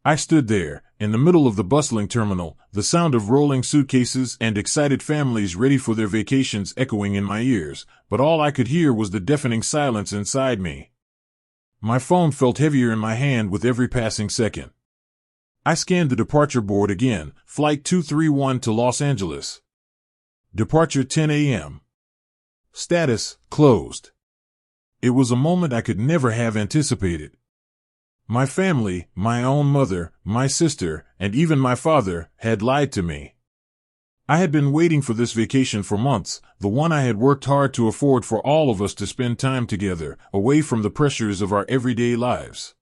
I stood there, in the middle of the bustling terminal, the sound of rolling suitcases and excited families ready for their vacations echoing in my ears, but all I could hear was the deafening silence inside me. My phone felt heavier in my hand with every passing second. I scanned the departure board again, Flight 231 to Los Angeles. Departure 10 a.m. Status, closed. It was a moment I could never have anticipated. My family, my own mother, my sister, and even my father, had lied to me. I had been waiting for this vacation for months, the one I had worked hard to afford for all of us to spend time together, away from the pressures of our everyday lives.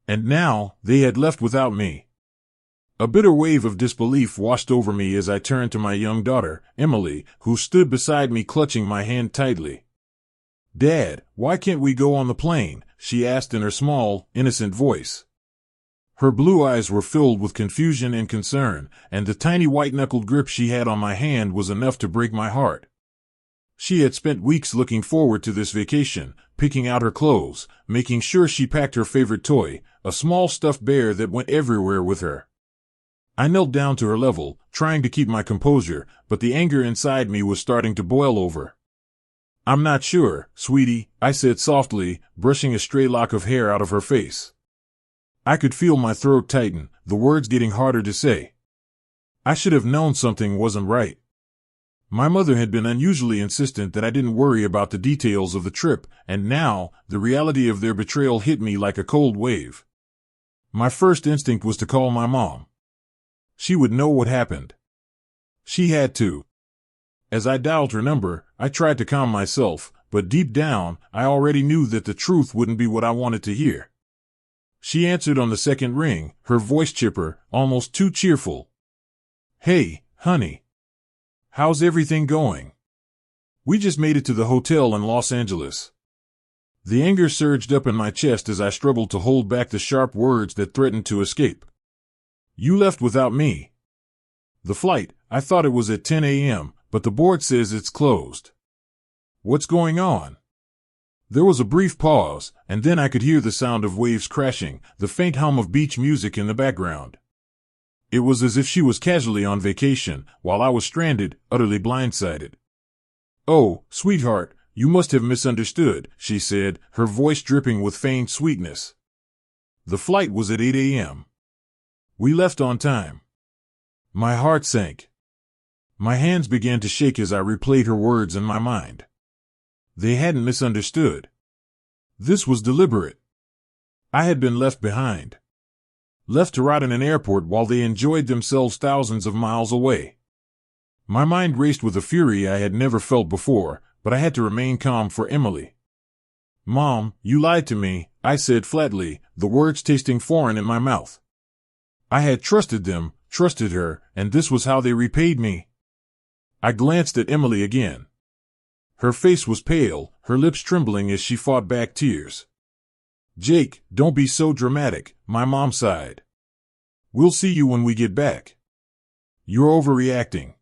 And now, they had left without me. A bitter wave of disbelief washed over me as I turned to my young daughter, Emily, who stood beside me clutching my hand tightly. "Dad, why can't we go on the plane?" she asked in her small, innocent voice. Her blue eyes were filled with confusion and concern, and the tiny white-knuckled grip she had on my hand was enough to break my heart. She had spent weeks looking forward to this vacation, picking out her clothes, making sure she packed her favorite toy, a small stuffed bear that went everywhere with her. I knelt down to her level, trying to keep my composure, but the anger inside me was starting to boil over. "I'm not sure, sweetie," I said softly, brushing a stray lock of hair out of her face. I could feel my throat tighten, the words getting harder to say. I should have known something wasn't right. My mother had been unusually insistent that I didn't worry about the details of the trip, and now, the reality of their betrayal hit me like a cold wave. My first instinct was to call my mom. She would know what happened. She had to. As I dialed her number, I tried to calm myself, but deep down, I already knew that the truth wouldn't be what I wanted to hear. She answered on the second ring, her voice chipper, almost too cheerful. "Hey, honey. How's everything going? We just made it to the hotel in Los Angeles." The anger surged up in my chest as I struggled to hold back the sharp words that threatened to escape. "You left without me. The flight, I thought it was at 10 a.m., but the board says it's closed. What's going on?" There was a brief pause, and then I could hear the sound of waves crashing, the faint hum of beach music in the background. It was as if she was casually on vacation, while I was stranded, utterly blindsided. "Oh, sweetheart, you must have misunderstood," she said, her voice dripping with feigned sweetness. "The flight was at 8 a.m. We left on time." My heart sank. My hands began to shake as I replayed her words in my mind. They hadn't misunderstood. This was deliberate. I had been left behind. Left to rot in an airport while they enjoyed themselves thousands of miles away. My mind raced with a fury I had never felt before, but I had to remain calm for Emily. "Mom, you lied to me," I said flatly, the words tasting foreign in my mouth. I had trusted them, trusted her, and this was how they repaid me. I glanced at Emily again. Her face was pale, her lips trembling as she fought back tears. "Jake, don't be so dramatic," my mom sighed. "We'll see you when we get back. You're overreacting."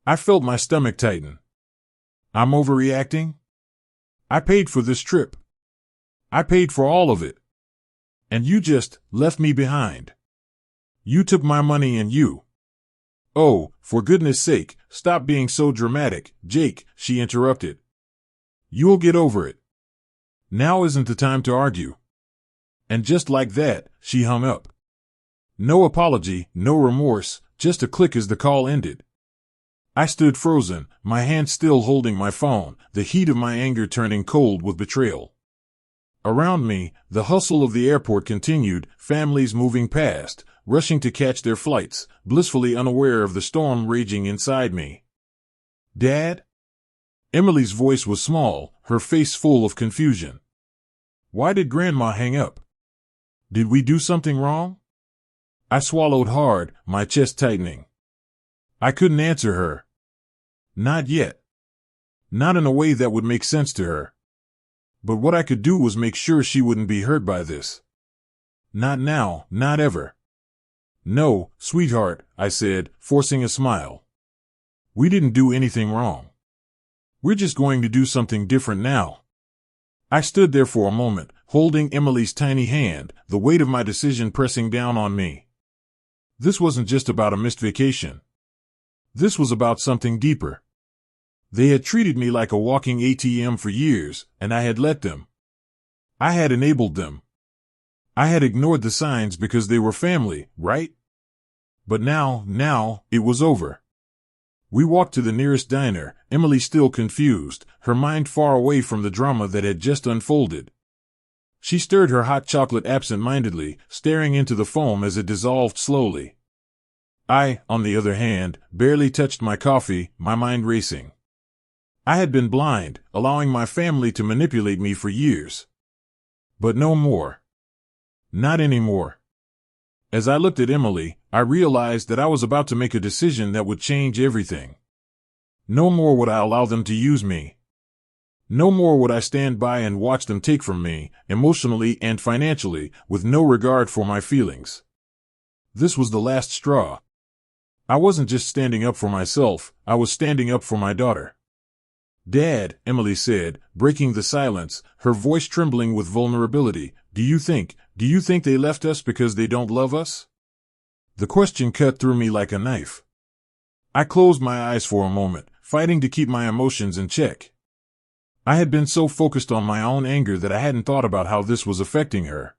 I felt my stomach tighten. I'm overreacting? I paid for this trip. I paid for all of it. And you just left me behind. You took my money and you... "Oh, for goodness sake, stop being so dramatic, Jake," she interrupted. "You'll get over it. Now isn't the time to argue." And just like that, she hung up. No apology, no remorse, just a click as the call ended. I stood frozen, my hand still holding my phone, the heat of my anger turning cold with betrayal. Around me, the hustle of the airport continued, families moving past, rushing to catch their flights, blissfully unaware of the storm raging inside me. "Dad?" Emily's voice was small, her face full of confusion. "Why did Grandma hang up? Did we do something wrong?" I swallowed hard, my chest tightening. I couldn't answer her. Not yet. Not in a way that would make sense to her. But what I could do was make sure she wouldn't be hurt by this. Not now, not ever. "No, sweetheart," I said, forcing a smile. "We didn't do anything wrong. We're just going to do something different now." I stood there for a moment, holding Emily's tiny hand, the weight of my decision pressing down on me. This wasn't just about a missed vacation. This was about something deeper. They had treated me like a walking ATM for years, and I had let them. I had enabled them. I had ignored the signs because they were family, right? But now, it was over. We walked to the nearest diner, Emily still confused, her mind far away from the drama that had just unfolded. She stirred her hot chocolate absent-mindedly, staring into the foam as it dissolved slowly. I, on the other hand, barely touched my coffee, my mind racing. I had been blind, allowing my family to manipulate me for years. But no more. Not anymore. As I looked at Emily, I realized that I was about to make a decision that would change everything. No more would I allow them to use me. No more would I stand by and watch them take from me, emotionally and financially, with no regard for my feelings. This was the last straw. I wasn't just standing up for myself, I was standing up for my daughter. "Dad," Emily said, breaking the silence, her voice trembling with vulnerability, do you think they left us because they don't love us?" The question cut through me like a knife. I closed my eyes for a moment, fighting to keep my emotions in check. I had been so focused on my own anger that I hadn't thought about how this was affecting her.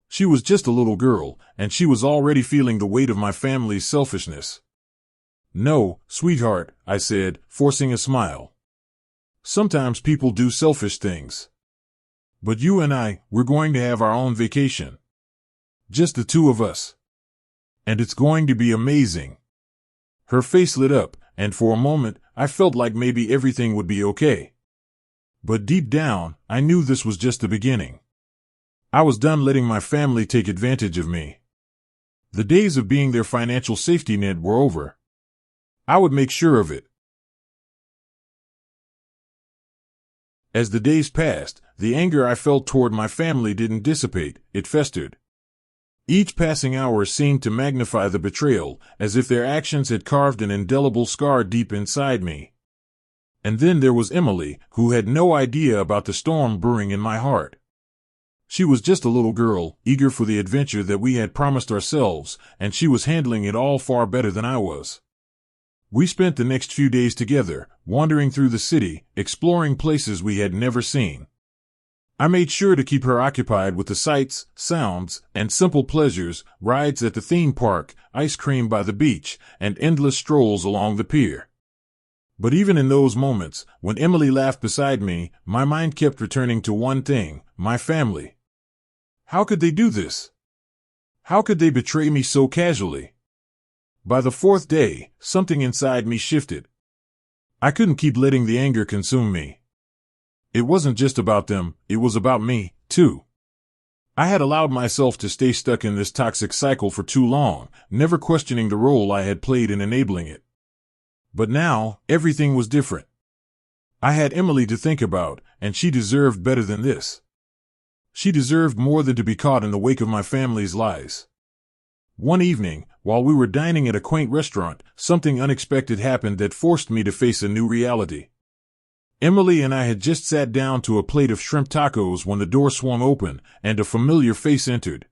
She was just a little girl, and she was already feeling the weight of my family's selfishness. "No, sweetheart," I said, forcing a smile. "Sometimes people do selfish things. But you and we're going to have our own vacation. Just the two of us. And it's going to be amazing." Her face lit up, and for a moment, I felt like maybe everything would be okay. But deep down, I knew this was just the beginning. I was done letting my family take advantage of me. The days of being their financial safety net were over. I would make sure of it. As the days passed, the anger I felt toward my family didn't dissipate, it festered. Each passing hour seemed to magnify the betrayal, as if their actions had carved an indelible scar deep inside me. And then there was Emily, who had no idea about the storm brewing in my heart. She was just a little girl, eager for the adventure that we had promised ourselves, and she was handling it all far better than I was. We spent the next few days together, wandering through the city, exploring places we had never seen. I made sure to keep her occupied with the sights, sounds, and simple pleasures, rides at the theme park, ice cream by the beach, and endless strolls along the pier. But even in those moments, when Emily laughed beside me, my mind kept returning to one thing, my family. How could they do this? How could they betray me so casually? By the fourth day, something inside me shifted. I couldn't keep letting the anger consume me. It wasn't just about them, it was about me, too. I had allowed myself to stay stuck in this toxic cycle for too long, never questioning the role I had played in enabling it. But now, everything was different. I had Emily to think about, and she deserved better than this. She deserved more than to be caught in the wake of my family's lies. One evening, while we were dining at a quaint restaurant, something unexpected happened that forced me to face a new reality. Emily and I had just sat down to a plate of shrimp tacos when the door swung open, and a familiar face entered.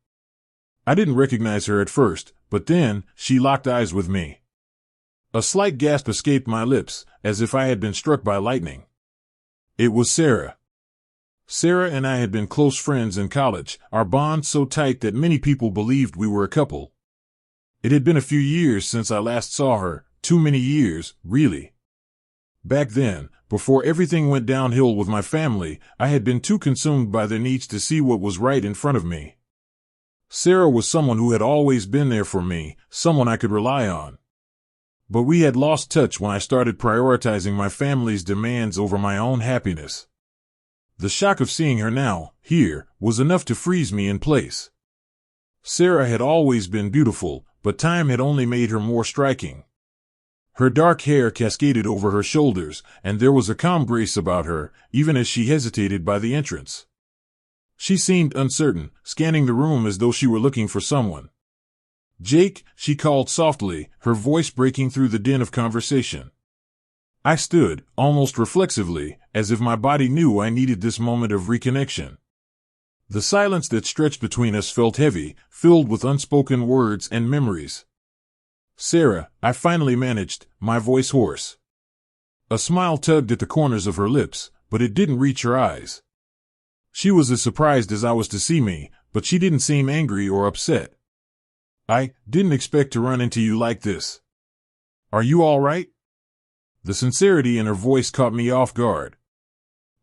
I didn't recognize her at first, but then, she locked eyes with me. A slight gasp escaped my lips, as if I had been struck by lightning. It was Sarah. Sarah and I had been close friends in college, our bond so tight that many people believed we were a couple. It had been a few years since I last saw her, too many years, really. Back then, before everything went downhill with my family, I had been too consumed by their needs to see what was right in front of me. Sarah was someone who had always been there for me, someone I could rely on. But we had lost touch when I started prioritizing my family's demands over my own happiness. The shock of seeing her now, here, was enough to freeze me in place. Sarah had always been beautiful, but time had only made her more striking. Her dark hair cascaded over her shoulders, and there was a calm grace about her, even as she hesitated by the entrance. She seemed uncertain, scanning the room as though she were looking for someone. "Jake," she called softly, her voice breaking through the din of conversation. I stood, almost reflexively, as if my body knew I needed this moment of reconnection. The silence that stretched between us felt heavy, filled with unspoken words and memories. "Sarah," I finally managed, my voice hoarse. A smile tugged at the corners of her lips, but it didn't reach her eyes. She was as surprised as I was to see me, but she didn't seem angry or upset. "I didn't expect to run into you like this. Are you all right?" The sincerity in her voice caught me off guard.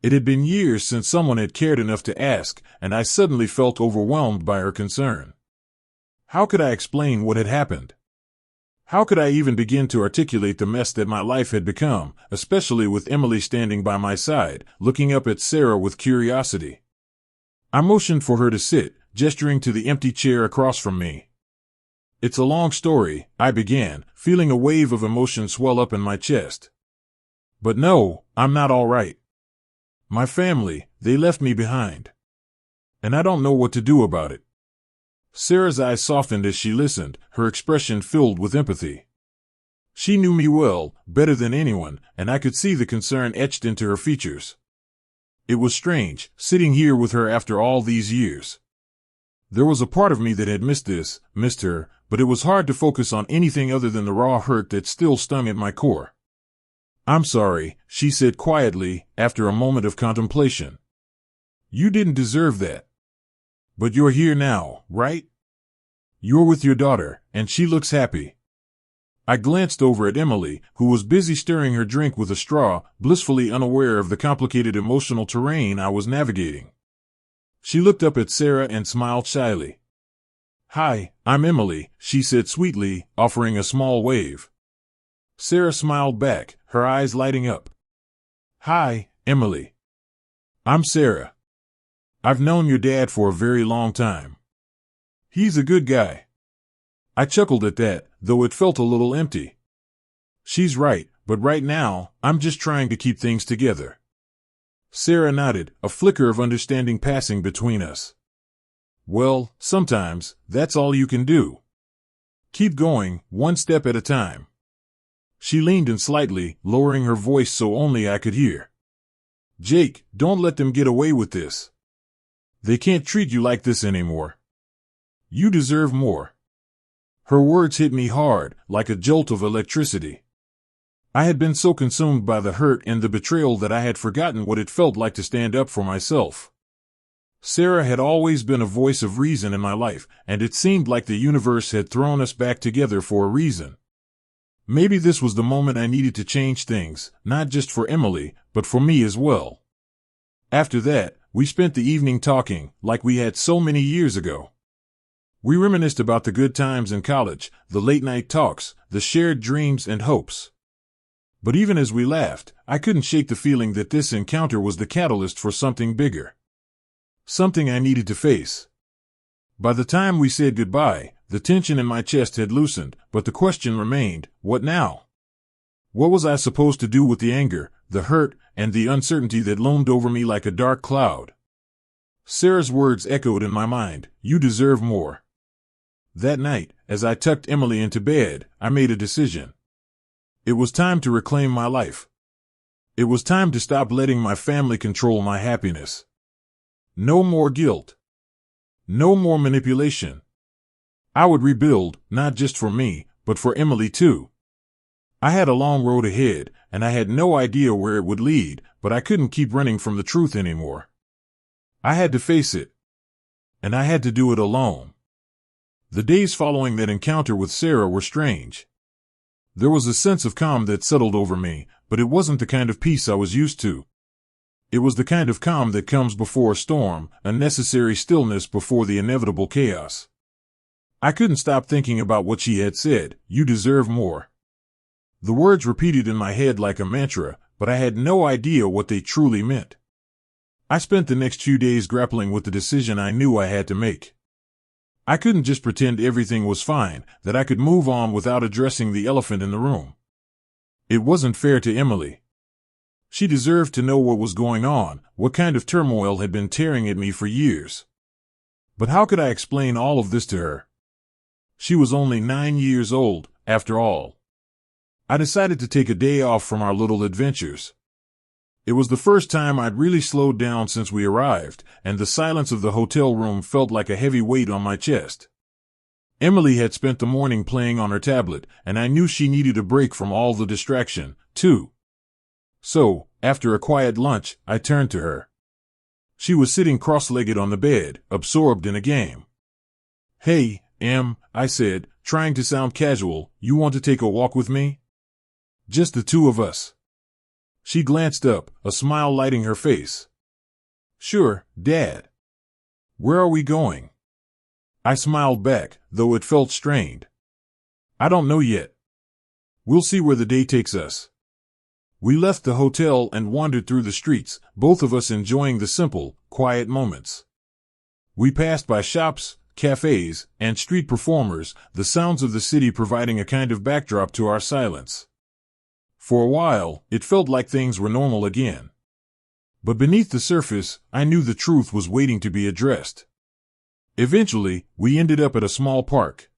It had been years since someone had cared enough to ask, and I suddenly felt overwhelmed by her concern. How could I explain what had happened? How could I even begin to articulate the mess that my life had become, especially with Emily standing by my side, looking up at Sarah with curiosity? I motioned for her to sit, gesturing to the empty chair across from me. "It's a long story," I began, feeling a wave of emotion swell up in my chest. "But no, I'm not all right. My family, they left me behind. And I don't know what to do about it." Sarah's eyes softened as she listened, her expression filled with empathy. She knew me well, better than anyone, and I could see the concern etched into her features. It was strange, sitting here with her after all these years. There was a part of me that had missed her, but it was hard to focus on anything other than the raw hurt that still stung at my core. "I'm sorry," she said quietly, after a moment of contemplation. "You didn't deserve that. But you're here now, right? You're with your daughter, and she looks happy." I glanced over at Emily, who was busy stirring her drink with a straw, blissfully unaware of the complicated emotional terrain I was navigating. She looked up at Sarah and smiled shyly. "Hi, I'm Emily," she said sweetly, offering a small wave. Sarah smiled back, her eyes lighting up. "Hi, Emily. I'm Sarah. I've known your dad for a very long time. He's a good guy." I chuckled at that, though it felt a little empty. "She's right, but right now, I'm just trying to keep things together." Sarah nodded, a flicker of understanding passing between us. "Well, sometimes, that's all you can do. Keep going, one step at a time." She leaned in slightly, lowering her voice so only I could hear. "Jake, don't let them get away with this. They can't treat you like this anymore. You deserve more." Her words hit me hard, like a jolt of electricity. I had been so consumed by the hurt and the betrayal that I had forgotten what it felt like to stand up for myself. Sarah had always been a voice of reason in my life, and it seemed like the universe had thrown us back together for a reason. Maybe this was the moment I needed to change things, not just for Emily, but for me as well. After that, we spent the evening talking, like we had so many years ago. We reminisced about the good times in college, the late-night talks, the shared dreams and hopes. But even as we laughed, I couldn't shake the feeling that this encounter was the catalyst for something bigger. Something I needed to face. By the time we said goodbye, the tension in my chest had loosened, but the question remained, what now? What was I supposed to do with the anger, the hurt, and the uncertainty that loomed over me like a dark cloud? Sarah's words echoed in my mind, "You deserve more." That night, as I tucked Emily into bed, I made a decision. It was time to reclaim my life. It was time to stop letting my family control my happiness. No more guilt. No more manipulation. I would rebuild, not just for me, but for Emily too. I had a long road ahead, and I had no idea where it would lead, but I couldn't keep running from the truth anymore. I had to face it. And I had to do it alone. The days following that encounter with Sarah were strange. There was a sense of calm that settled over me, but it wasn't the kind of peace I was used to. It was the kind of calm that comes before a storm, a necessary stillness before the inevitable chaos. I couldn't stop thinking about what she had said, "You deserve more." The words repeated in my head like a mantra, but I had no idea what they truly meant. I spent the next few days grappling with the decision I knew I had to make. I couldn't just pretend everything was fine, that I could move on without addressing the elephant in the room. It wasn't fair to Emily. She deserved to know what was going on, what kind of turmoil had been tearing at me for years. But how could I explain all of this to her? She was only 9 years old, after all. I decided to take a day off from our little adventures. It was the first time I'd really slowed down since we arrived, and the silence of the hotel room felt like a heavy weight on my chest. Emily had spent the morning playing on her tablet, and I knew she needed a break from all the distraction, too. So, after a quiet lunch, I turned to her. She was sitting cross-legged on the bed, absorbed in a game. "Hey, Em," I said, trying to sound casual, "you want to take a walk with me? Just the two of us." She glanced up, a smile lighting her face. "Sure, Dad. Where are we going?" I smiled back, though it felt strained. "I don't know yet. We'll see where the day takes us." We left the hotel and wandered through the streets, both of us enjoying the simple, quiet moments. We passed by shops, cafes, and street performers, the sounds of the city providing a kind of backdrop to our silence. For a while, it felt like things were normal again. But beneath the surface, I knew the truth was waiting to be addressed. Eventually, we ended up at a small park.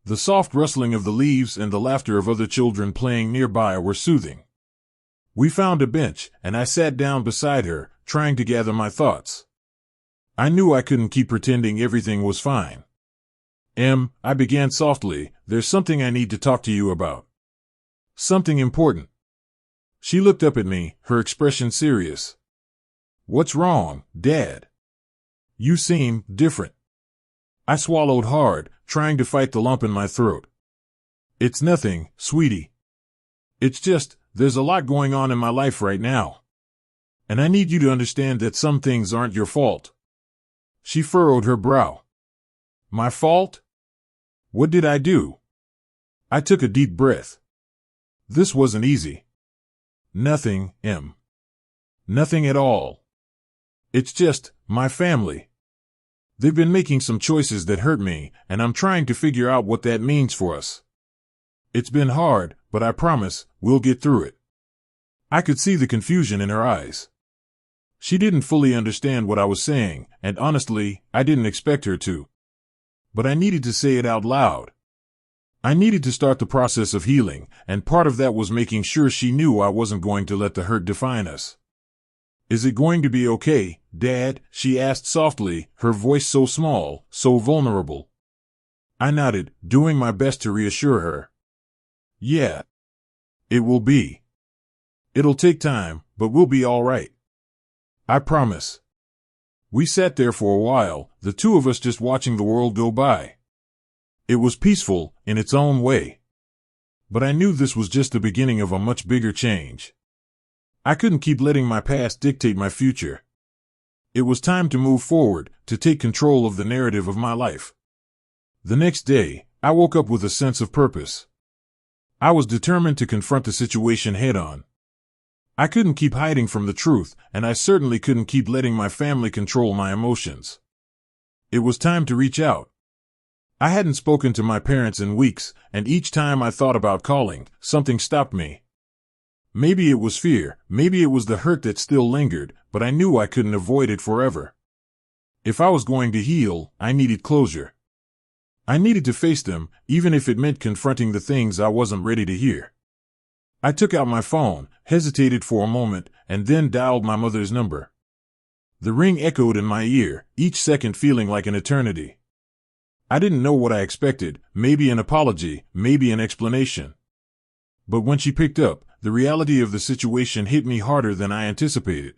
The soft rustling of the leaves and the laughter of other children playing nearby were soothing. We found a bench, and I sat down beside her, trying to gather my thoughts. I knew I couldn't keep pretending everything was fine. "Em," I began softly, "there's something I need to talk to you about. Something important." She looked up at me, her expression serious. "What's wrong, Dad? You seem different." I swallowed hard, trying to fight the lump in my throat. "It's nothing, sweetie. It's just, there's a lot going on in my life right now. And I need you to understand that some things aren't your fault." She furrowed her brow. "My fault? What did I do?" I took a deep breath. This wasn't easy. "Nothing, Em. Nothing at all. It's just, my family. They've been making some choices that hurt me, and I'm trying to figure out what that means for us. It's been hard, but I promise, we'll get through it." I could see the confusion in her eyes. She didn't fully understand what I was saying, and honestly, I didn't expect her to. But I needed to say it out loud. I needed to start the process of healing, and part of that was making sure she knew I wasn't going to let the hurt define us. "Is it going to be okay, Dad?" she asked softly, her voice so small, so vulnerable. I nodded, doing my best to reassure her. "Yeah. It will be. It'll take time, but we'll be all right. I promise." We sat there for a while, the two of us just watching the world go by. It was peaceful, in its own way. But I knew this was just the beginning of a much bigger change. I couldn't keep letting my past dictate my future. It was time to move forward, to take control of the narrative of my life. The next day, I woke up with a sense of purpose. I was determined to confront the situation head-on. I couldn't keep hiding from the truth, and I certainly couldn't keep letting my family control my emotions. It was time to reach out. I hadn't spoken to my parents in weeks, and each time I thought about calling, something stopped me. Maybe it was fear, maybe it was the hurt that still lingered, but I knew I couldn't avoid it forever. If I was going to heal, I needed closure. I needed to face them, even if it meant confronting the things I wasn't ready to hear. I took out my phone, hesitated for a moment, and then dialed my mother's number. The ring echoed in my ear, each second feeling like an eternity. I didn't know what I expected, maybe an apology, maybe an explanation. But when she picked up, the reality of the situation hit me harder than I anticipated.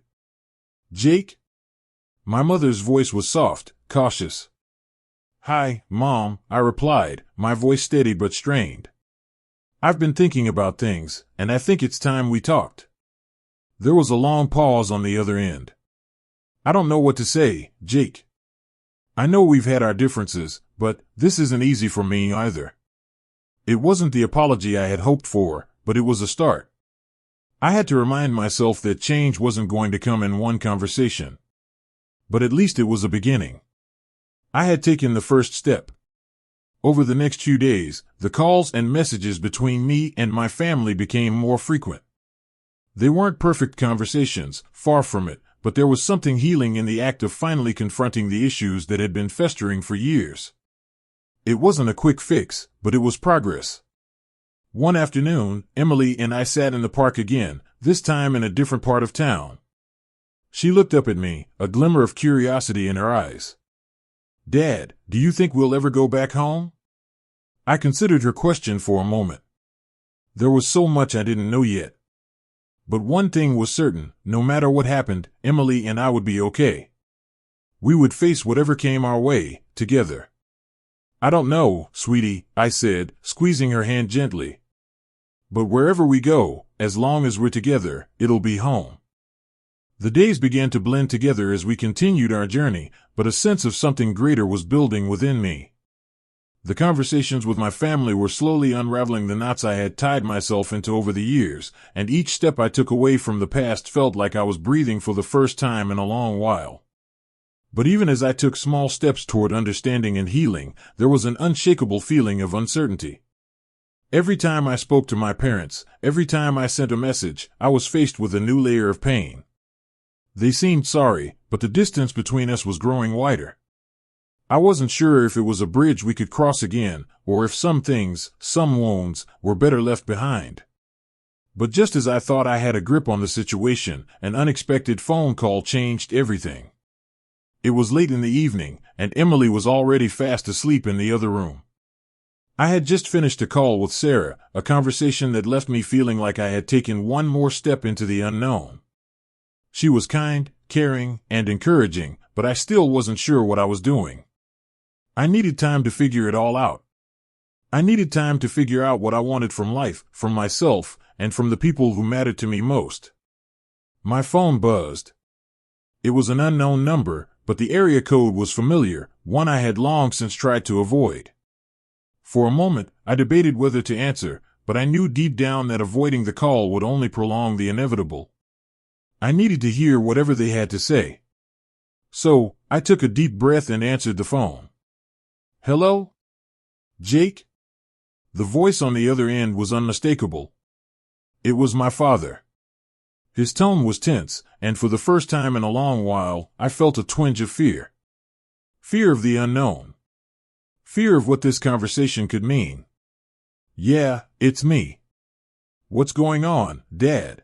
"Jake?" My mother's voice was soft, cautious. "Hi, Mom," I replied, my voice steady but strained. "I've been thinking about things, and I think it's time we talked." There was a long pause on the other end. "I don't know what to say, Jake. I know we've had our differences, but this isn't easy for me either." It wasn't the apology I had hoped for, but it was a start. I had to remind myself that change wasn't going to come in one conversation. But at least it was a beginning. I had taken the first step. Over the next few days, the calls and messages between me and my family became more frequent. They weren't perfect conversations, far from it, but there was something healing in the act of finally confronting the issues that had been festering for years. It wasn't a quick fix, but it was progress. One afternoon, Emily and I sat in the park again, this time in a different part of town. She looked up at me, a glimmer of curiosity in her eyes. Dad, do you think we'll ever go back home? I considered her question for a moment. There was so much I didn't know yet. But one thing was certain, no matter what happened, Emily and I would be okay. We would face whatever came our way, together. I don't know, sweetie, I said, squeezing her hand gently. But wherever we go, as long as we're together, it'll be home. The days began to blend together as we continued our journey, but a sense of something greater was building within me. The conversations with my family were slowly unraveling the knots I had tied myself into over the years, and each step I took away from the past felt like I was breathing for the first time in a long while. But even as I took small steps toward understanding and healing, there was an unshakable feeling of uncertainty. Every time I spoke to my parents, every time I sent a message, I was faced with a new layer of pain. They seemed sorry, but the distance between us was growing wider. I wasn't sure if it was a bridge we could cross again, or if some things, some wounds, were better left behind. But just as I thought I had a grip on the situation, an unexpected phone call changed everything. It was late in the evening, and Emily was already fast asleep in the other room. I had just finished a call with Sarah, a conversation that left me feeling like I had taken one more step into the unknown. She was kind, caring, and encouraging, but I still wasn't sure what I was doing. I needed time to figure it all out. I needed time to figure out what I wanted from life, from myself, and from the people who mattered to me most. My phone buzzed. It was an unknown number, but the area code was familiar, one I had long since tried to avoid. For a moment, I debated whether to answer, but I knew deep down that avoiding the call would only prolong the inevitable. I needed to hear whatever they had to say. So, I took a deep breath and answered the phone. Hello? Jake? The voice on the other end was unmistakable. It was my father. His tone was tense, and for the first time in a long while, I felt a twinge of fear. Fear of the unknown. Fear of what this conversation could mean. Yeah, it's me. What's going on, Dad?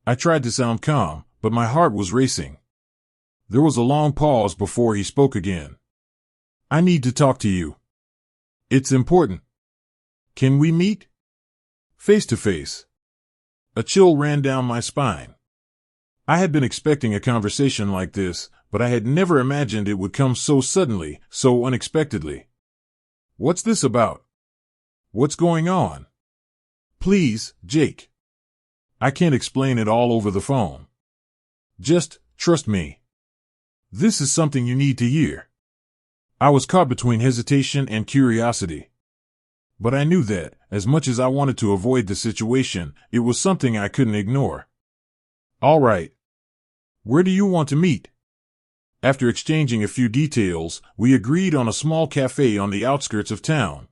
I tried to sound calm, but my heart was racing. There was a long pause before he spoke again. I need to talk to you. It's important. Can we meet? Face to face. A chill ran down my spine. I had been expecting a conversation like this, but I had never imagined it would come so suddenly, so unexpectedly. What's this about? What's going on? Please, Jake. I can't explain it all over the phone. Just trust me. This is something you need to hear. I was caught between hesitation and curiosity. But I knew that, as much as I wanted to avoid the situation, it was something I couldn't ignore. All right. Where do you want to meet? After exchanging a few details, we agreed on a small cafe on the outskirts of town.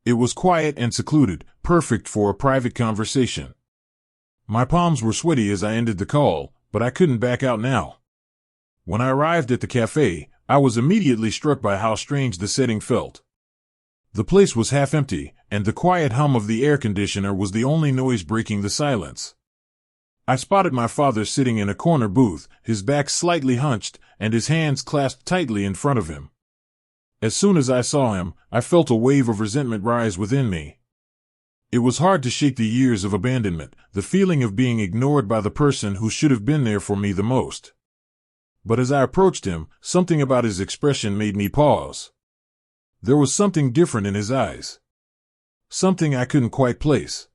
It was quiet and secluded, perfect for a private conversation. My palms were sweaty as I ended the call, but I couldn't back out now. When I arrived at the cafe, I was immediately struck by how strange the setting felt. The place was half empty, and the quiet hum of the air conditioner was the only noise breaking the silence. I spotted my father sitting in a corner booth, his back slightly hunched, and his hands clasped tightly in front of him. As soon as I saw him, I felt a wave of resentment rise within me. It was hard to shake the years of abandonment, the feeling of being ignored by the person who should have been there for me the most. But as I approached him, something about his expression made me pause. There was something different in his eyes. Something I couldn't quite place.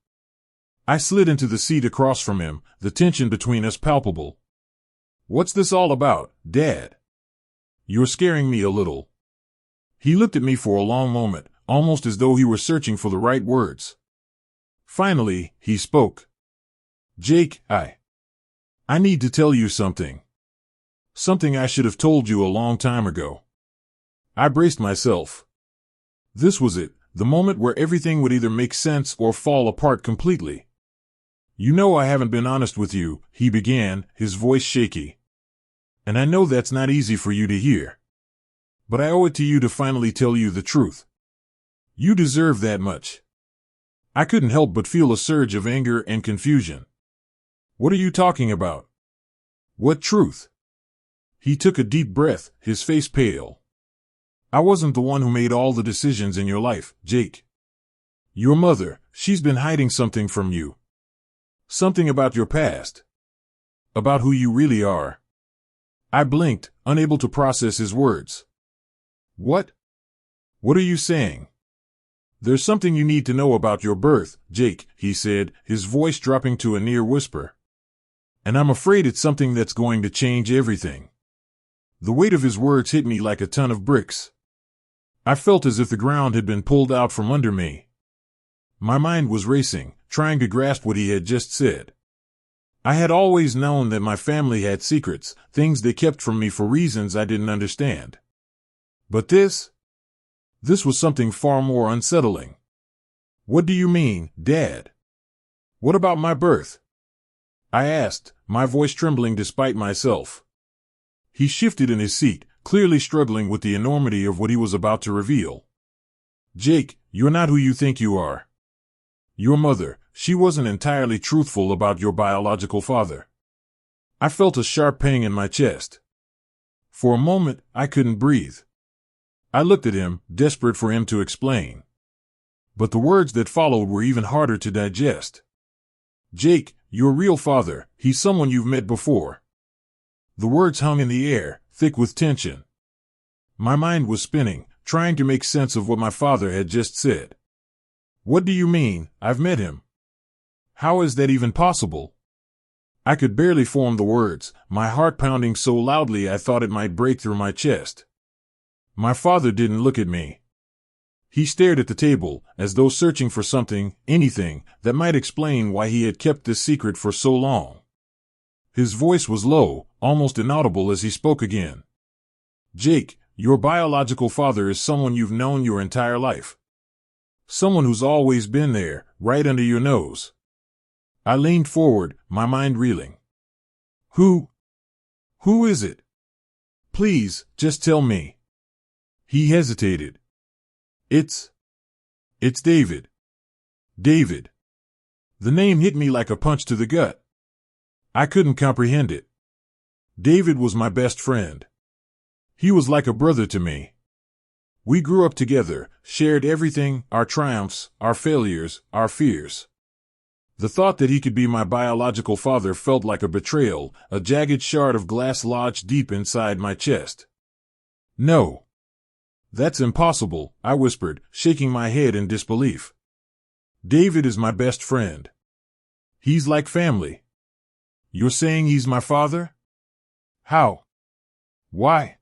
I slid into the seat across from him, the tension between us palpable. What's this all about, Dad? You're scaring me a little. He looked at me for a long moment, almost as though he were searching for the right words. Finally, he spoke. Jake, I need to tell you something. Something I should have told you a long time ago. I braced myself. This was it, the moment where everything would either make sense or fall apart completely. You know I haven't been honest with you, he began, his voice shaky. And I know that's not easy for you to hear. But I owe it to you to finally tell you the truth. You deserve that much. I couldn't help but feel a surge of anger and confusion. What are you talking about? What truth? He took a deep breath, his face pale. I wasn't the one who made all the decisions in your life, Jake. Your mother, she's been hiding something from you. Something about your past. About who you really are. I blinked, unable to process his words. What? What are you saying? There's something you need to know about your birth, Jake, he said, his voice dropping to a near whisper. And I'm afraid it's something that's going to change everything. The weight of his words hit me like a ton of bricks. I felt as if the ground had been pulled out from under me. My mind was racing, trying to grasp what he had just said. I had always known that my family had secrets, things they kept from me for reasons I didn't understand. But this was something far more unsettling. What do you mean, Dad? What about my birth? I asked, my voice trembling despite myself. He shifted in his seat, clearly struggling with the enormity of what he was about to reveal. Jake, you're not who you think you are. Your mother, she wasn't entirely truthful about your biological father. I felt a sharp pang in my chest. For a moment, I couldn't breathe. I looked at him, desperate for him to explain. But the words that followed were even harder to digest. Jake, your real father, he's someone you've met before. The words hung in the air, thick with tension. My mind was spinning, trying to make sense of what my father had just said. What do you mean, I've met him? How is that even possible? I could barely form the words, my heart pounding so loudly I thought it might break through my chest. My father didn't look at me. He stared at the table, as though searching for something, anything, that might explain why he had kept this secret for so long. His voice was low, almost inaudible as he spoke again. Jake, your biological father is someone you've known your entire life. Someone who's always been there, right under your nose. I leaned forward, my mind reeling. Who is it? Please, just tell me. He hesitated. It's David. David. The name hit me like a punch to the gut. I couldn't comprehend it. David was my best friend. He was like a brother to me. We grew up together, shared everything, our triumphs, our failures, our fears. The thought that he could be my biological father felt like a betrayal, a jagged shard of glass lodged deep inside my chest. No. That's impossible, I whispered, shaking my head in disbelief. David is my best friend. He's like family. You're saying he's my father? How? Why?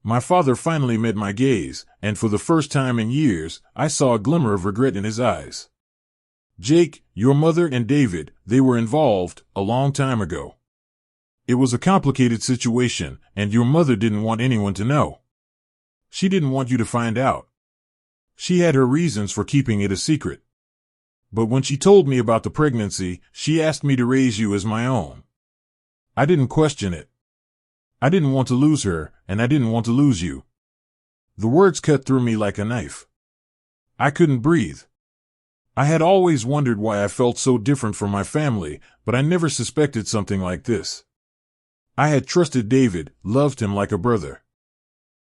My father finally met my gaze, and for the first time in years, I saw a glimmer of regret in his eyes. Jake, your mother and David, they were involved, a long time ago. It was a complicated situation, and your mother didn't want anyone to know. She didn't want you to find out. She had her reasons for keeping it a secret. But when she told me about the pregnancy, she asked me to raise you as my own. I didn't question it. I didn't want to lose her, and I didn't want to lose you. The words cut through me like a knife. I couldn't breathe. I had always wondered why I felt so different from my family, but I never suspected something like this. I had trusted David, loved him like a brother.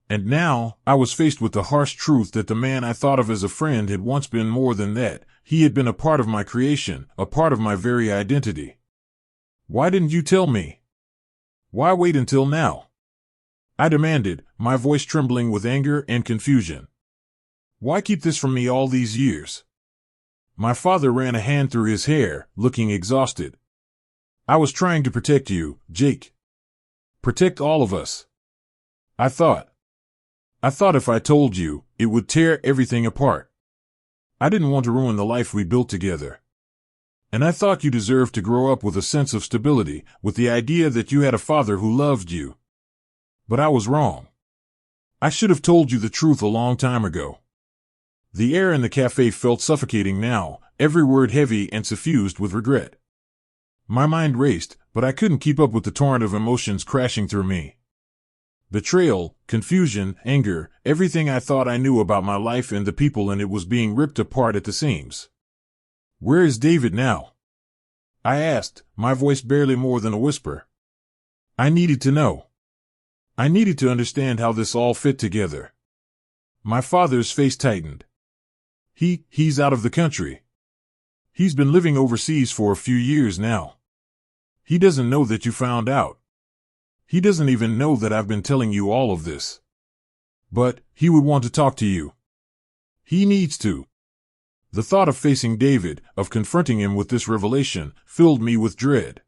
And now, I was faced with the harsh truth that the man I thought of as a friend had once been more than that. He had been a part of my creation, a part of my very identity. Why didn't you tell me? Why wait until now? I demanded, my voice trembling with anger and confusion. Why keep this from me all these years? My father ran a hand through his hair, looking exhausted. I was trying to protect you, Jake. Protect all of us. I thought if I told you, it would tear everything apart. I didn't want to ruin the life we built together. And I thought you deserved to grow up with a sense of stability, with the idea that you had a father who loved you. But I was wrong. I should have told you the truth a long time ago. The air in the cafe felt suffocating now, every word heavy and suffused with regret. My mind raced, but I couldn't keep up with the torrent of emotions crashing through me. Betrayal, confusion, anger, everything I thought I knew about my life and the people in it was being ripped apart at the seams. Where is David now? I asked, my voice barely more than a whisper. I needed to know. I needed to understand how this all fit together. My father's face tightened. He's out of the country. He's been living overseas for a few years now. He doesn't know that you found out. He doesn't even know that I've been telling you all of this. But he would want to talk to you. He needs to. The thought of facing David, of confronting him with this revelation, filled me with dread.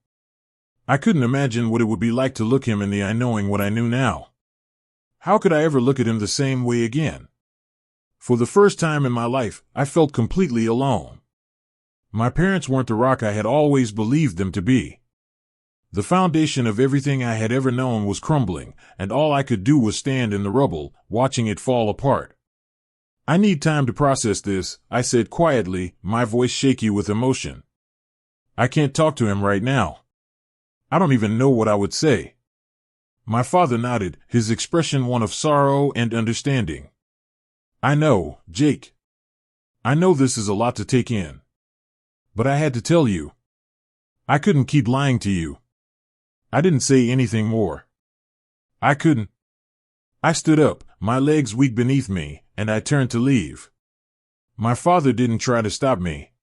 I couldn't imagine what it would be like to look him in the eye knowing what I knew now. How could I ever look at him the same way again? For the first time in my life, I felt completely alone. My parents weren't the rock I had always believed them to be. The foundation of everything I had ever known was crumbling, and all I could do was stand in the rubble, watching it fall apart. I need time to process this, I said quietly, my voice shaky with emotion. I can't talk to him right now. I don't even know what I would say. My father nodded, his expression one of sorrow and understanding. I know, Jake. I know this is a lot to take in. But I had to tell you. I couldn't keep lying to you. I didn't say anything more. I couldn't. I stood up, my legs weak beneath me, and I turned to leave. My father didn't try to stop me.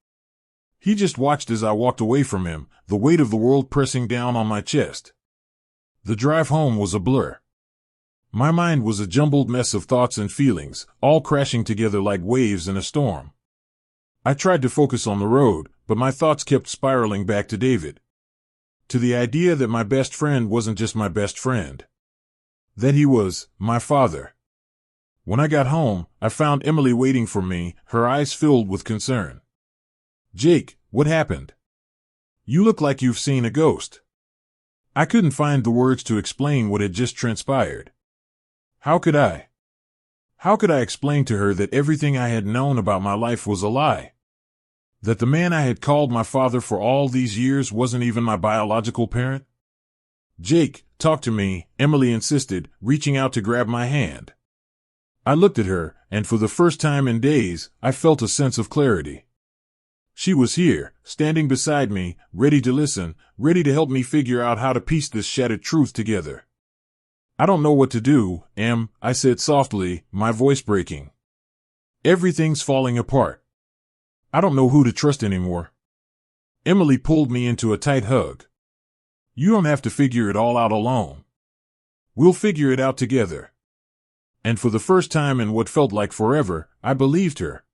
He just watched as I walked away from him, the weight of the world pressing down on my chest. The drive home was a blur. My mind was a jumbled mess of thoughts and feelings, all crashing together like waves in a storm. I tried to focus on the road, but my thoughts kept spiraling back to David. To the idea that my best friend wasn't just my best friend. That he was my father. When I got home, I found Emily waiting for me, her eyes filled with concern. Jake, what happened? You look like you've seen a ghost. I couldn't find the words to explain what had just transpired. How could I? How could I explain to her that everything I had known about my life was a lie? That the man I had called my father for all these years wasn't even my biological parent? Jake, talk to me, Emily insisted, reaching out to grab my hand. I looked at her, and for the first time in days, I felt a sense of clarity. She was here, standing beside me, ready to listen, ready to help me figure out how to piece this shattered truth together. I don't know what to do, Em, I said softly, my voice breaking. Everything's falling apart. I don't know who to trust anymore. Emily pulled me into a tight hug. You don't have to figure it all out alone. We'll figure it out together. And for the first time in what felt like forever, I believed her.